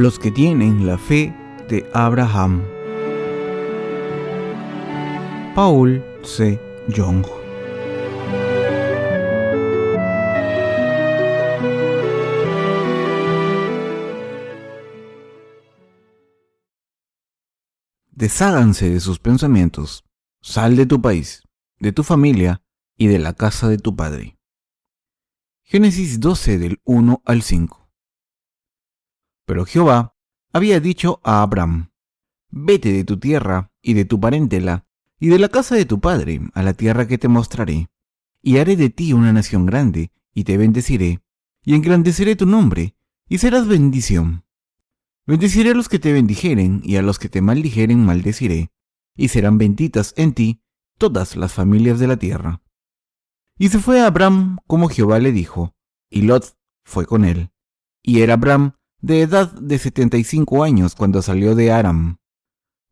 Los que tienen la fe de Abraham. Paul C. Young. Desháganse de sus pensamientos. Sal de tu país, de tu familia y de la casa de tu padre. Génesis 12 del 1 al 5. Pero Jehová había dicho a Abram: vete de tu tierra y de tu parentela y de la casa de tu padre a la tierra que te mostraré, y haré de ti una nación grande, y te bendeciré, y engrandeceré tu nombre, y serás bendición. Bendeciré a los que te bendijeren, y a los que te maldijeren maldeciré, y serán benditas en ti todas las familias de la tierra. Y se fue a Abram como Jehová le dijo, y Lot fue con él. Y era Abram de edad de 75 años cuando salió de Aram.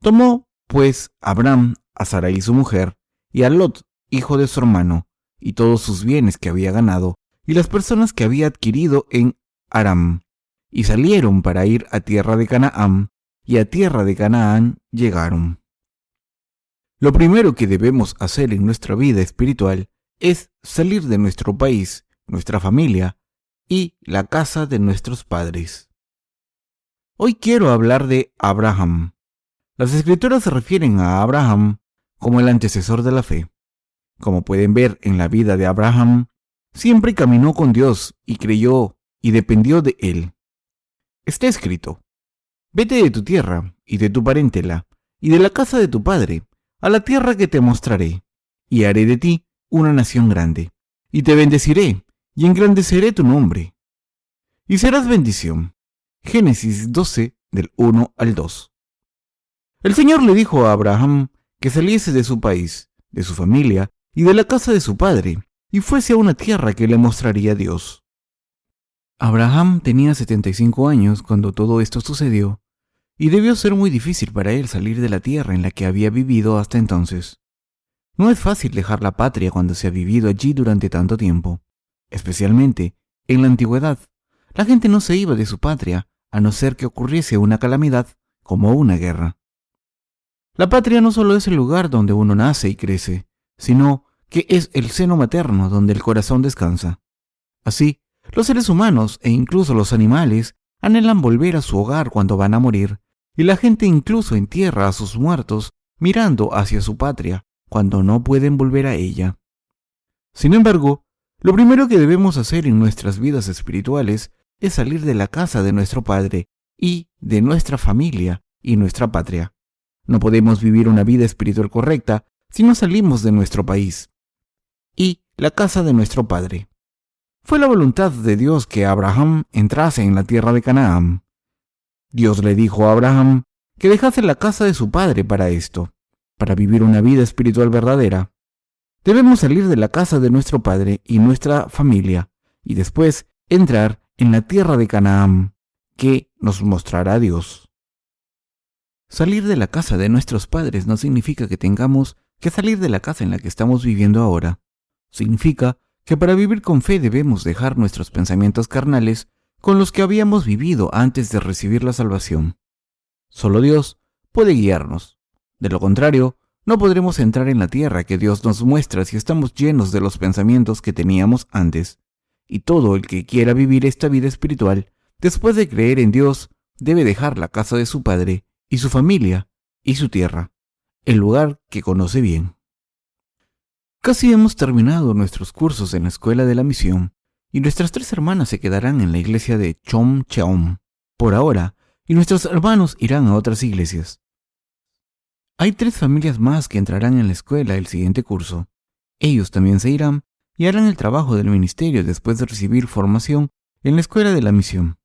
Tomó, pues, Abram a Sarai su mujer, y a Lot, hijo de su hermano, y todos sus bienes que había ganado, y las personas que había adquirido en Aram, y salieron para ir a tierra de Canaán, y a tierra de Canaán llegaron. Lo primero que debemos hacer en nuestra vida espiritual es salir de nuestro país, nuestra familia y la casa de nuestros padres. Hoy quiero hablar de Abraham. Las escrituras se refieren a Abraham como el antecesor de la fe. Como pueden ver en la vida de Abraham, siempre caminó con Dios y creyó y dependió de él. Está escrito: vete de tu tierra y de tu parentela y de la casa de tu padre a la tierra que te mostraré, y haré de ti una nación grande, y te bendeciré y engrandeceré tu nombre, y serás bendición. Génesis 12 del 1 al 2. El Señor le dijo a Abraham que saliese de su país, de su familia y de la casa de su padre, y fuese a una tierra que le mostraría Dios. Abraham tenía 75 años cuando todo esto sucedió, y debió ser muy difícil para él salir de la tierra en la que había vivido hasta entonces. No es fácil dejar la patria cuando se ha vivido allí durante tanto tiempo. Especialmente en la antigüedad, la gente no se iba de su patria a no ser que ocurriese una calamidad como una guerra. La patria no solo es el lugar donde uno nace y crece, sino que es el seno materno donde el corazón descansa. Así, los seres humanos e incluso los animales anhelan volver a su hogar cuando van a morir, y la gente incluso entierra a sus muertos mirando hacia su patria cuando no pueden volver a ella. Sin embargo, lo primero que debemos hacer en nuestras vidas espirituales es salir de la casa de nuestro Padre y de nuestra familia y nuestra patria. No podemos vivir una vida espiritual correcta si no salimos de nuestro país y la casa de nuestro Padre. Fue la voluntad de Dios que Abraham entrase en la tierra de Canaán. Dios le dijo a Abraham que dejase la casa de su padre para esto, para vivir una vida espiritual verdadera. Debemos salir de la casa de nuestro Padre y nuestra familia y después entrar en la tierra de Canaán, que nos mostrará Dios. Salir de la casa de nuestros padres no significa que tengamos que salir de la casa en la que estamos viviendo ahora. Significa que para vivir con fe debemos dejar nuestros pensamientos carnales con los que habíamos vivido antes de recibir la salvación. Solo Dios puede guiarnos. De lo contrario, no podremos entrar en la tierra que Dios nos muestra si estamos llenos de los pensamientos que teníamos antes. Y todo el que quiera vivir esta vida espiritual, después de creer en Dios, debe dejar la casa de su padre y su familia y su tierra, el lugar que conoce bien. Casi hemos terminado nuestros cursos en la Escuela de la Misión, y nuestras 3 hermanas se quedarán en la iglesia de Chom Cheom por ahora, y nuestros hermanos irán a otras iglesias. Hay 3 familias más que entrarán en la escuela el siguiente curso. Ellos también se irán y harán el trabajo del ministerio después de recibir formación en la Escuela de la Misión.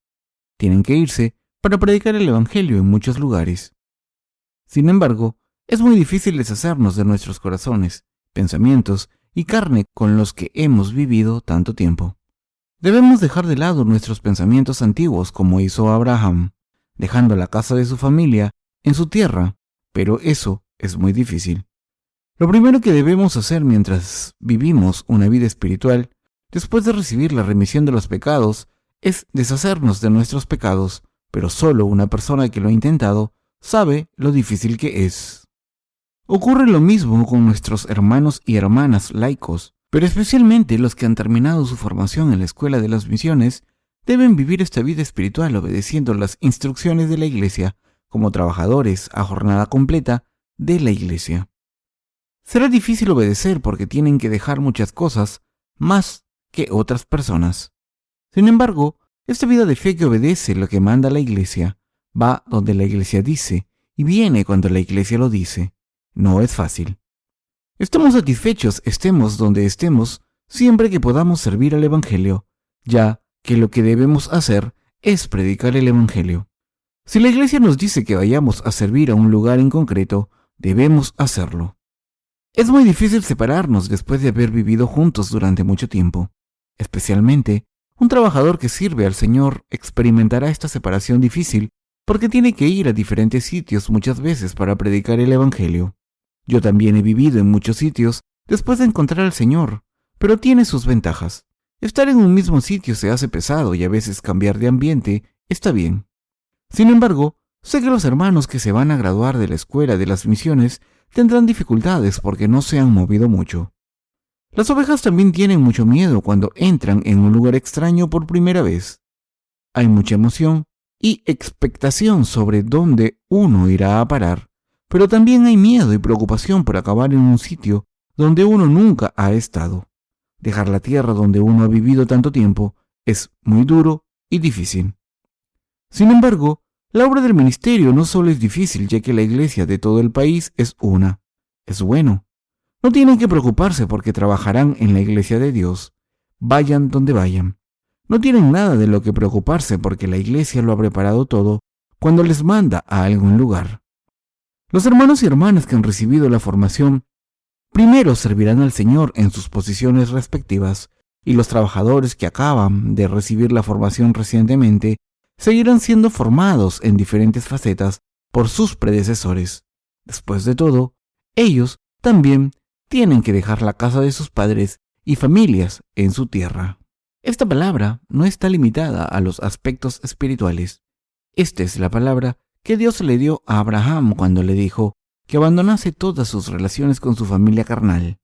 Tienen que irse para predicar el Evangelio en muchos lugares. Sin embargo, es muy difícil deshacernos de nuestros corazones, pensamientos y carne con los que hemos vivido tanto tiempo. Debemos dejar de lado nuestros pensamientos antiguos como hizo Abraham, dejando la casa de su familia en su tierra, pero eso es muy difícil. Lo primero que debemos hacer mientras vivimos una vida espiritual, después de recibir la remisión de los pecados, es deshacernos de nuestros pecados pero solo una persona que lo ha intentado sabe lo difícil que es. Ocurre lo mismo con nuestros hermanos y hermanas laicos, pero especialmente los que han terminado su formación en la Escuela de las Misiones deben vivir esta vida espiritual obedeciendo las instrucciones de la Iglesia como trabajadores a jornada completa de la Iglesia. Será difícil obedecer porque tienen que dejar muchas cosas más que otras personas. Sin embargo, esta vida de fe que obedece lo que manda la Iglesia va donde la Iglesia dice y viene cuando la Iglesia lo dice. No es fácil. Estamos satisfechos estemos donde estemos siempre que podamos servir al Evangelio, ya que lo que debemos hacer es predicar el Evangelio. Si la Iglesia nos dice que vayamos a servir a un lugar en concreto, debemos hacerlo. Es muy difícil separarnos después de haber vivido juntos durante mucho tiempo. Especialmente, un trabajador que sirve al Señor experimentará esta separación difícil porque tiene que ir a diferentes sitios muchas veces para predicar el Evangelio. Yo también he vivido en muchos sitios después de encontrar al Señor, pero tiene sus ventajas. Estar en un mismo sitio se hace pesado y a veces cambiar de ambiente está bien. Sin embargo, sé que los hermanos que se van a graduar de la Escuela de las Misiones tendrán dificultades porque no se han movido mucho. Las ovejas también tienen mucho miedo cuando entran en un lugar extraño por primera vez. Hay mucha emoción y expectación sobre dónde uno irá a parar, pero también hay miedo y preocupación por acabar en un sitio donde uno nunca ha estado. Dejar la tierra donde uno ha vivido tanto tiempo es muy duro y difícil. Sin embargo, la obra del ministerio no solo es difícil, ya que la iglesia de todo el país es una. Es bueno. No tienen que preocuparse porque trabajarán en la iglesia de Dios. Vayan donde vayan. No tienen nada de lo que preocuparse porque la iglesia lo ha preparado todo cuando les manda a algún lugar. Los hermanos y hermanas que han recibido la formación primero servirán al Señor en sus posiciones respectivas y los trabajadores que acaban de recibir la formación recientemente seguirán siendo formados en diferentes facetas por sus predecesores. Después de todo, ellos también tienen que dejar la casa de sus padres y familias en su tierra. Esta palabra no está limitada a los aspectos espirituales. Esta es la palabra que Dios le dio a Abraham cuando le dijo que abandonase todas sus relaciones con su familia carnal.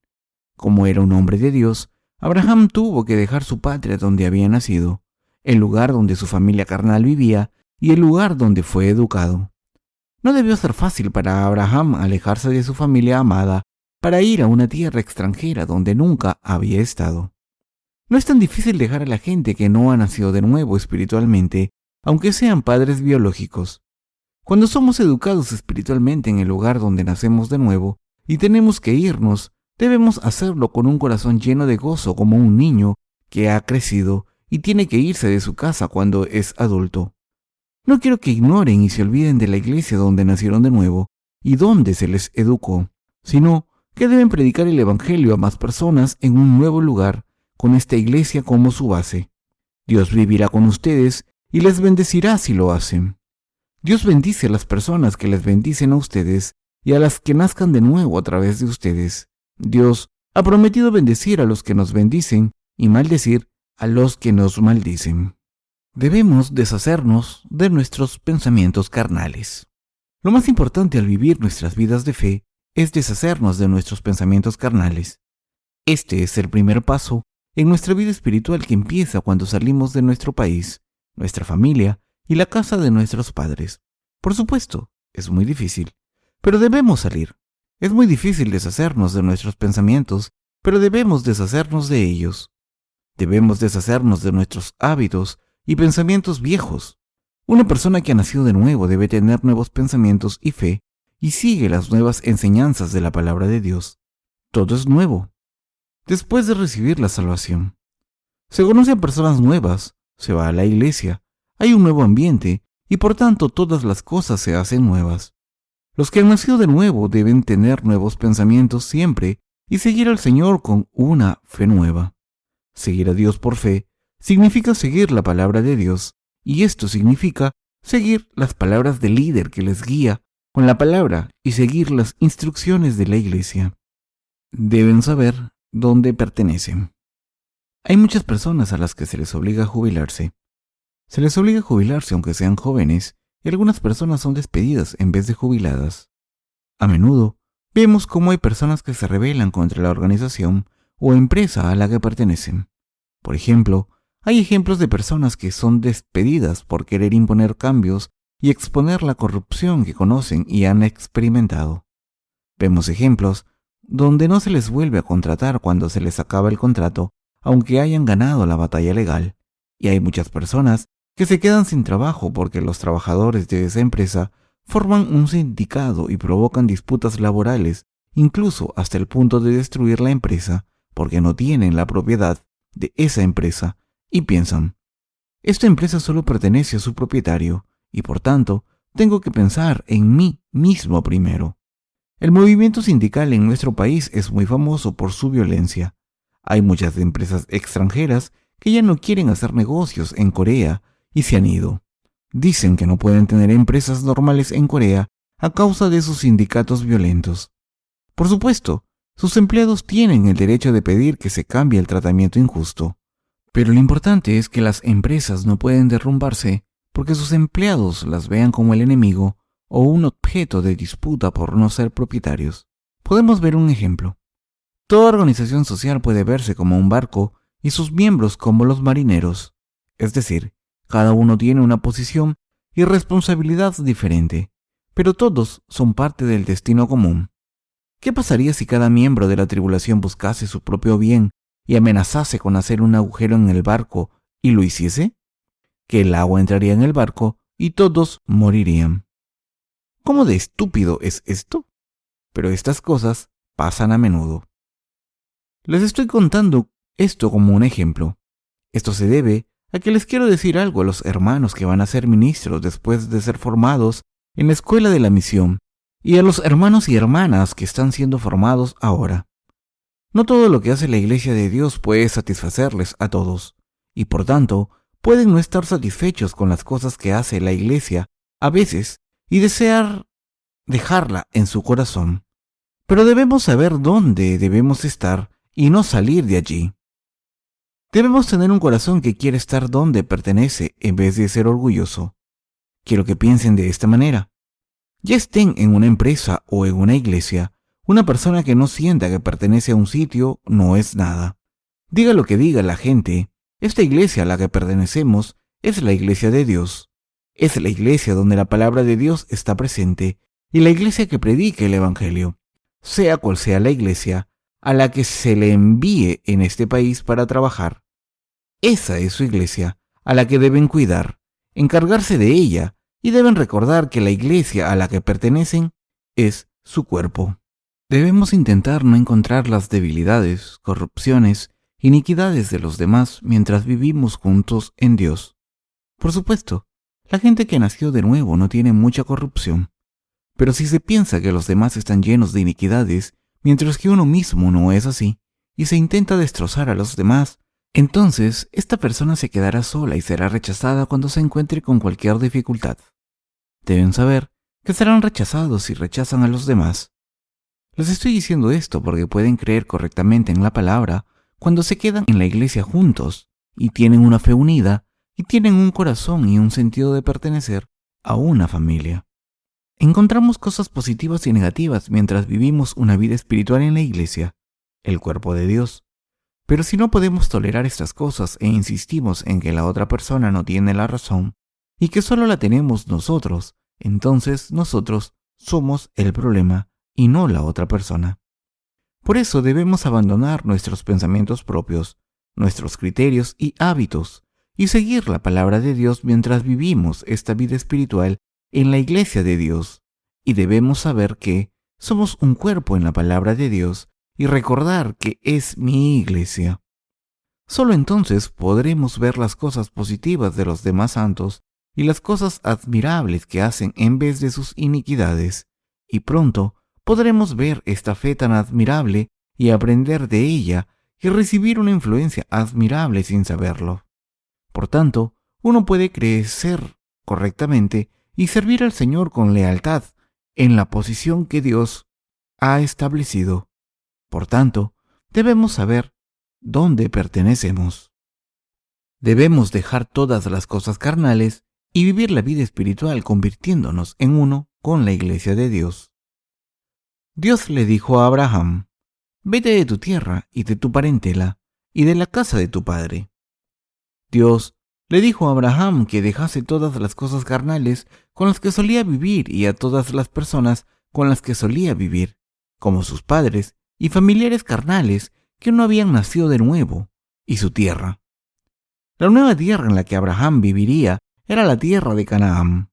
Como era un hombre de Dios, Abraham tuvo que dejar su patria donde había nacido, el lugar donde su familia carnal vivía y el lugar donde fue educado. No debió ser fácil para Abraham alejarse de su familia amada para ir a una tierra extranjera donde nunca había estado. No es tan difícil dejar a la gente que no ha nacido de nuevo espiritualmente, aunque sean padres biológicos. Cuando somos educados espiritualmente en el lugar donde nacemos de nuevo y tenemos que irnos, debemos hacerlo con un corazón lleno de gozo como un niño que ha crecido y tiene que irse de su casa cuando es adulto. No quiero que ignoren y se olviden de la iglesia donde nacieron de nuevo y donde se les educó, sino que deben predicar el Evangelio a más personas en un nuevo lugar con esta iglesia como su base. Dios vivirá con ustedes y les bendecirá si lo hacen. Dios bendice a las personas que les bendicen a ustedes y a las que nazcan de nuevo a través de ustedes. Dios ha prometido bendecir a los que nos bendicen y maldecir a los que nos maldicen. Debemos deshacernos de nuestros pensamientos carnales. Lo más importante al vivir nuestras vidas de fe es deshacernos de nuestros pensamientos carnales. Este es el primer paso en nuestra vida espiritual que empieza cuando salimos de nuestro país, nuestra familia y la casa de nuestros padres. Por supuesto, es muy difícil, pero debemos salir. Es muy difícil deshacernos de nuestros pensamientos, pero debemos deshacernos de ellos. Debemos deshacernos de nuestros hábitos y pensamientos viejos. Una persona que ha nacido de nuevo debe tener nuevos pensamientos y fe y sigue las nuevas enseñanzas de la palabra de Dios. Todo es nuevo. Después de recibir la salvación, se conocen personas nuevas, se va a la iglesia, hay un nuevo ambiente y por tanto todas las cosas se hacen nuevas. Los que han nacido de nuevo deben tener nuevos pensamientos siempre y seguir al Señor con una fe nueva. Seguir a Dios por fe significa seguir la palabra de Dios, y esto significa seguir las palabras del líder que les guía con la palabra y seguir las instrucciones de la iglesia. Deben saber dónde pertenecen. Hay muchas personas a las que se les obliga a jubilarse. Se les obliga a jubilarse aunque sean jóvenes, y algunas personas son despedidas en vez de jubiladas. A menudo, vemos cómo hay personas que se rebelan contra la organización o empresa a la que pertenecen. Por ejemplo, hay ejemplos de personas que son despedidas por querer imponer cambios y exponer la corrupción que conocen y han experimentado. Vemos ejemplos donde no se les vuelve a contratar cuando se les acaba el contrato, aunque hayan ganado la batalla legal, y hay muchas personas que se quedan sin trabajo porque los trabajadores de esa empresa forman un sindicato y provocan disputas laborales, incluso hasta el punto de destruir la empresa porque no tienen la propiedad de esa empresa y piensan, esta empresa solo pertenece a su propietario y por tanto tengo que pensar en mí mismo primero. El movimiento sindical en nuestro país es muy famoso por su violencia. Hay muchas empresas extranjeras que ya no quieren hacer negocios en Corea y se han ido. Dicen que no pueden tener empresas normales en Corea a causa de sus sindicatos violentos. Por supuesto, sus empleados tienen el derecho de pedir que se cambie el tratamiento injusto. Pero lo importante es que las empresas no pueden derrumbarse porque sus empleados las vean como el enemigo o un objeto de disputa por no ser propietarios. Podemos ver un ejemplo. Toda organización social puede verse como un barco y sus miembros como los marineros. Es decir, cada uno tiene una posición y responsabilidad diferente, pero todos son parte del destino común. ¿Qué pasaría si cada miembro de la tripulación buscase su propio bien y amenazase con hacer un agujero en el barco y lo hiciese? Que el agua entraría en el barco y todos morirían. ¿Cómo de estúpido es esto? Pero estas cosas pasan a menudo. Les estoy contando esto como un ejemplo. Esto se debe a que les quiero decir algo a los hermanos que van a ser ministros después de ser formados en la escuela de la misión y a los hermanos y hermanas que están siendo formados ahora. No todo lo que hace la Iglesia de Dios puede satisfacerles a todos, y por tanto pueden no estar satisfechos con las cosas que hace la Iglesia a veces y desear dejarla en su corazón. Pero debemos saber dónde debemos estar y no salir de allí. Debemos tener un corazón que quiere estar donde pertenece en vez de ser orgulloso. Quiero que piensen de esta manera. Ya estén en una empresa o en una iglesia, una persona que no sienta que pertenece a un sitio no es nada. Diga lo que diga la gente, esta iglesia a la que pertenecemos es la iglesia de Dios. Es la iglesia donde la palabra de Dios está presente y la iglesia que predique el Evangelio, sea cual sea la iglesia a la que se le envíe en este país para trabajar. Esa es su iglesia, a la que deben cuidar, encargarse de ella, y deben recordar que la iglesia a la que pertenecen es su cuerpo. Debemos intentar no encontrar las debilidades, corrupciones, iniquidades de los demás mientras vivimos juntos en Dios. Por supuesto, la gente que nació de nuevo no tiene mucha corrupción, pero si se piensa que los demás están llenos de iniquidades, mientras que uno mismo no es así, y se intenta destrozar a los demás, entonces esta persona se quedará sola y será rechazada cuando se encuentre con cualquier dificultad. Deben saber que serán rechazados si rechazan a los demás. Les estoy diciendo esto porque pueden creer correctamente en la palabra cuando se quedan en la iglesia juntos y tienen una fe unida y tienen un corazón y un sentido de pertenecer a una familia. Encontramos cosas positivas y negativas mientras vivimos una vida espiritual en la iglesia, el cuerpo de Dios. Pero si no podemos tolerar estas cosas e insistimos en que la otra persona no tiene la razón y que solo la tenemos nosotros, entonces nosotros somos el problema y no la otra persona. Por eso debemos abandonar nuestros pensamientos propios, nuestros criterios y hábitos y seguir la palabra de Dios mientras vivimos esta vida espiritual en la iglesia de Dios. Y debemos saber que somos un cuerpo en la palabra de Dios y recordar que es mi iglesia. Solo entonces podremos ver las cosas positivas de los demás santos y las cosas admirables que hacen en vez de sus iniquidades, y pronto podremos ver esta fe tan admirable y aprender de ella y recibir una influencia admirable sin saberlo. Por tanto, uno puede crecer correctamente y servir al Señor con lealtad en la posición que Dios ha establecido. Por tanto, debemos saber dónde pertenecemos. Debemos dejar todas las cosas carnales y vivir la vida espiritual convirtiéndonos en uno con la iglesia de Dios. Dios le dijo a Abraham: vete de tu tierra y de tu parentela y de la casa de tu padre. Dios le dijo a Abraham que dejase todas las cosas carnales con las que solía vivir y a todas las personas con las que solía vivir, como sus padres y familiares carnales que no habían nacido de nuevo, y su tierra. La nueva tierra en la que Abraham viviría era la tierra de Canaán.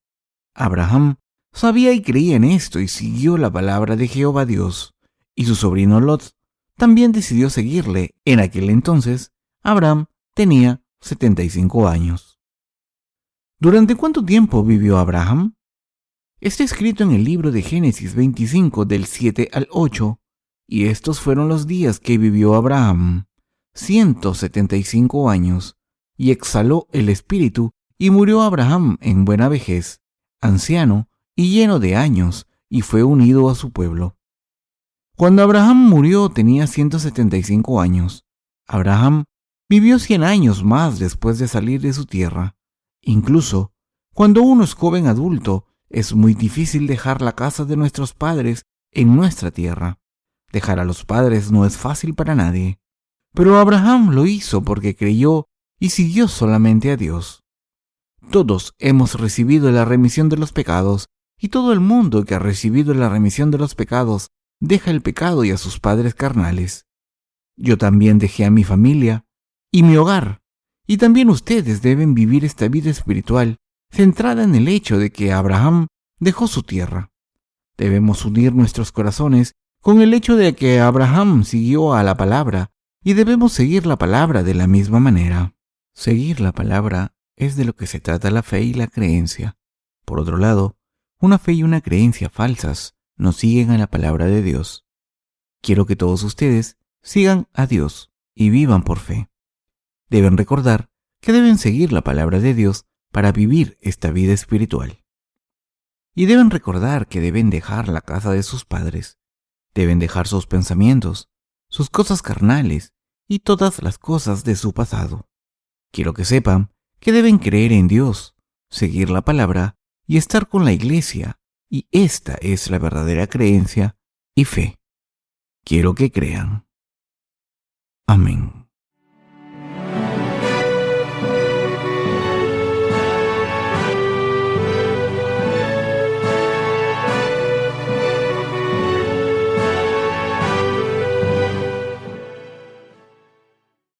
Abraham sabía y creía en esto y siguió la palabra de Jehová Dios, y su sobrino Lot también decidió seguirle. En aquel entonces, Abraham tenía 75 años. ¿Durante cuánto tiempo vivió Abraham? Está escrito en el libro de Génesis 25 del 7 al 8, y estos fueron los días que vivió Abraham, 175 años, y exhaló el espíritu, y murió Abraham en buena vejez, anciano y lleno de años, y fue unido a su pueblo. Cuando Abraham murió tenía 175 años. Abraham vivió 100 años más después de salir de su tierra. Incluso cuando uno es joven adulto, es muy difícil dejar la casa de nuestros padres en nuestra tierra. Dejar a los padres no es fácil para nadie. Pero Abraham lo hizo porque creyó y siguió solamente a Dios. Todos hemos recibido la remisión de los pecados, y todo el mundo que ha recibido la remisión de los pecados deja el pecado y a sus padres carnales. Yo también dejé a mi familia y mi hogar, y también ustedes deben vivir esta vida espiritual centrada en el hecho de que Abraham dejó su tierra. Debemos unir nuestros corazones con el hecho de que Abraham siguió a la palabra, y debemos seguir la palabra de la misma manera. Seguir la palabra es de lo que se trata la fe y la creencia. Por otro lado, una fe y una creencia falsas no siguen a la palabra de Dios. Quiero que todos ustedes sigan a Dios y vivan por fe. Deben recordar que deben seguir la palabra de Dios para vivir esta vida espiritual. Y deben recordar que deben dejar la casa de sus padres, deben dejar sus pensamientos, sus cosas carnales y todas las cosas de su pasado. Quiero que sepan que deben creer en Dios, seguir la palabra y estar con la iglesia, y esta es la verdadera creencia y fe. Quiero que crean. Amén.